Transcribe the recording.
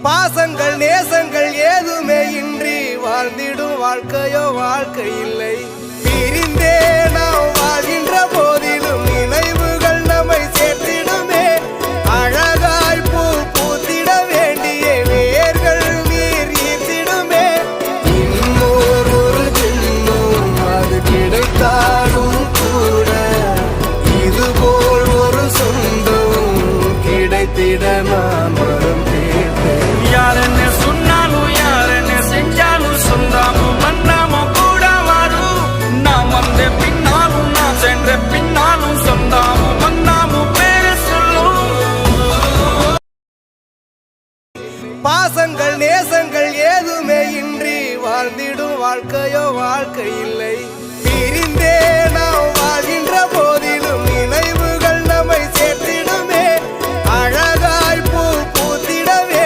பாசங்கள் நேசங்கள் ஏதுமே இன்றி வாழ்ந்திடும் வாழ்க்கையோ வாழ்க்கை இல்லை. பிரிந்தே நாம் வாழ்கின்ற போதிலும் நினைவுகள் நம்மை சேர்த்திடுமே. அழகாய் பூ பூத்திட வேண்டிய வேர்கள் நீர் ஈர்த்திடுமே. இன்னொரு ஜென்மம் அது கிடைத்தாலும் கூட இதுபோல் ஒரு சொந்தம் கிடைத்திட நான் வரும் கேட்டேன். யார் என்ன சொன்னாலும் யார் என்ன செஞ்சாலும் சொந்தாமும் மன்னாமும் கூட வரும். நாம் வந்த பின்னாலும் நான் சென்ற பின்னாலும் சொந்தாமும் மன்னாமும் பேர சொல்லும். பாசங்கள் நேசங்கள் ஏதுமே இன்றி வாழ்ந்திடும் வாழ்க்கையோ வாழ்க்கை இல்லை. பிரிந்தே